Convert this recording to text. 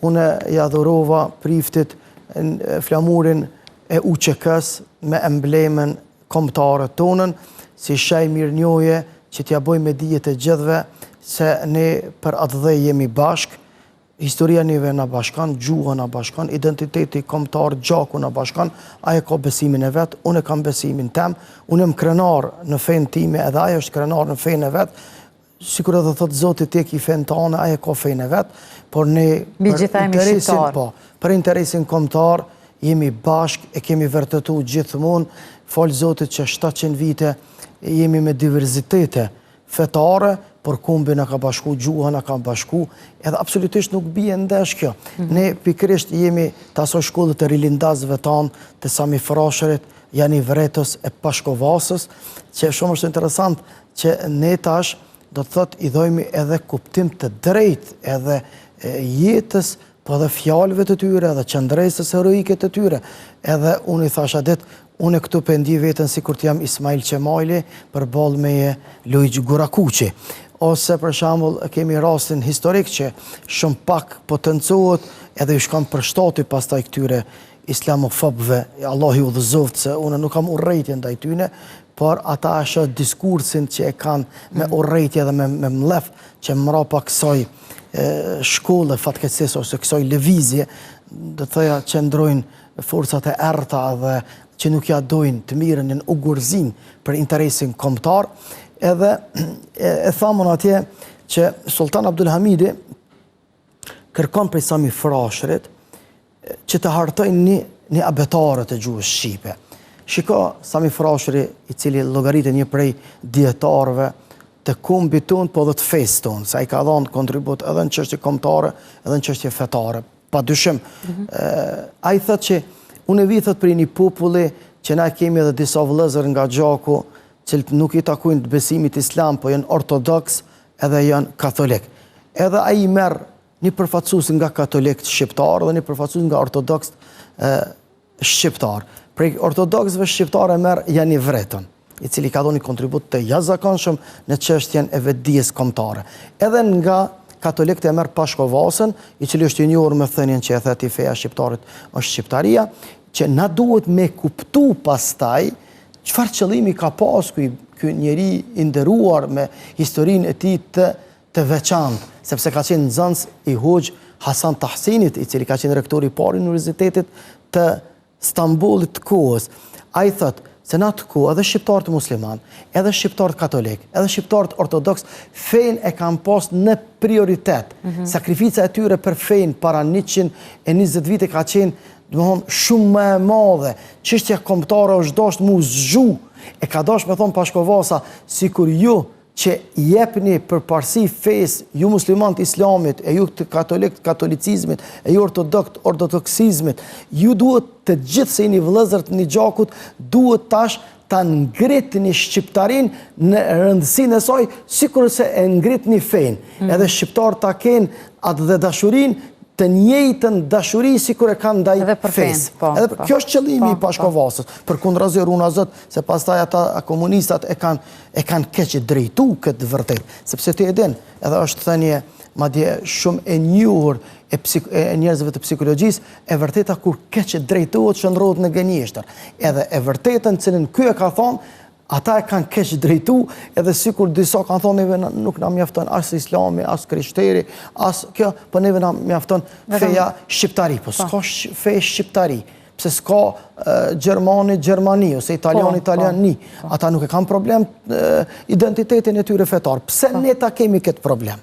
une ja dhurova priftit flamurin e UÇK-s me emblemen kombëtare tonën, si shaj mirënjohje që t'ja boj me dijet e gjithve se ne për atë dhe jemi bashk, historia neve në bashkan, gjuha në bashkan, identiteti kombëtar, gjaku në bashkan, aje ka besimin e vetë, unë kam besimin tem, unë jam krenar në fejnë time edhe aje është krenar në fejnë e vetë, sikur edhe thotë Zotit tek i fejnë tane, aje ka fejnë e vetë, por ne për interesin kombëtar jemi bashk, e kemi vërtetu gjithmonë, falë Zotit që 700 vite jemi me diverzitete fetare, por kumbi në ka bashku, gjuha në ka bashku, edhe absolutisht nuk bie ndesh kjo. Ne pikrisht jemi të aso shkollët e rilindazëve tanë, të Sami Frashërit, Jani Vretës e Pashkovasës, që shumë është interesant që ne tash do të thot i dhojmi edhe kuptim të drejt edhe jetës, po edhe fjalëve të tyre, edhe qëndresës heroike të tyre. Edhe unë i thasha dit, unë këtu pendi vetën si kur t'jam Ismail Qemajli për balë meje Lujgjë Gurakuqi. Ose për shambull kemi rastin historik që shumë pak potencohet edhe ju shkam për shtati pas taj këtyre islamofobëve, Allah ju dhëzovët se unë nuk kam urrejtje ndaj tyne, por ata është diskursin që e kanë me urrejtje dhe me mlef që mrapa kësaj shkolle fatkeqësisë ose kësaj lëvizje, do thëja që ndrojnë forcat e errta dhe që nuk ja dojnë të mirën në ugurëzim për interesin kombëtar. Edhe e thamon atje që Sultan Abdulhamidi kërkon prej Sami Frashërit që të hartojnë një abetarët e gjuhës shqipe. Shiko Sami Frashëri, i cili llogaritet një prej dietarëve të kombit tonë, po dhe të fesë tonë, sa i ka dhënë kontribut edhe në çështje kombëtare, edhe në çështje fetare. Padyshim, ai thotë që unë e vi thot për një populli që na kemi edhe disa vëllezër nga gjaku, që nuk i takojnë të besimit islam, po janë ortodoks edhe janë katolik. Edhe ai i merr një përfaqësues nga katolikët shqiptar dhe një përfaqësues nga ortodoks shqiptar. Prej ortodoksëve shqiptar e merr Jani Vretën, i cili ka dhënë një kontribut të jashtëzakonshëm në çështjen e vetdijes kombëtare. Edhe nga katolikët e merr Pashkovasën, i cili është i njohur me thënien që e theti feja shqiptarit është shqiptaria, që na duhet me kuptu pastaj çfarë qëllimi ka pas ky njeri i nderuar me historinë e tij të veçantë, sepse ka qenë nxënës i Hoxh Hasan Tahsinit, i cili ka qenë rektori i parë i Universitetit të Stambollit të kohës. Ai thotë se në atë kohë edhe shqiptarët musliman, edhe shqiptarët katolik, edhe shqiptarët ortodoks, fejnë e kanë pas në prioritet. Sakrifica e tyre për fejnë para 120 vite ka qenë shumë më e madhe. Çështja kombëtare është dashur mu zgju, e ka dashur me thonë Pashkovasa, sikur ju që jepni përparësi fesë, ju muslimanët islamit, e ju të katolicizmit, e ju ortodoksizmit, ju duhet të gjithë se një vëllezër të një gjakut, duhet tash ta ngritni shqiptarin në rëndësinë e saj, sikur se e ngritni fenë. Edhe shqiptarët ta kenë atë dhe dashurin të njëjtën dashuri si kur e kanë ndaj fesë. Kjo është qëllimi i Pashkovasës, për kundrazi runa zot, se pastaj ata komunistat e kanë keq drejtu këtë vërtet, sepse të edin, edhe është thënie madje shumë e njohur e njerëzve të psikologjisë, e vërteta kur keq drejtohet shndrohet në gënjeshtër. Edhe e vërtetën cilën ky e ka thonë, ata e kanë keq drejtu, edhe sikur disa kanë thonë neve nuk na mjafton as islami, as krishteri, as kjo, po neve na mjafton feja shqiptari, po s'ka fe shqiptari, pse s'ka gjermani gjermani, ose italiani. Ata nuk e kanë problem identitetin e tyre fetar. Pse ne ta kemi këtë problem?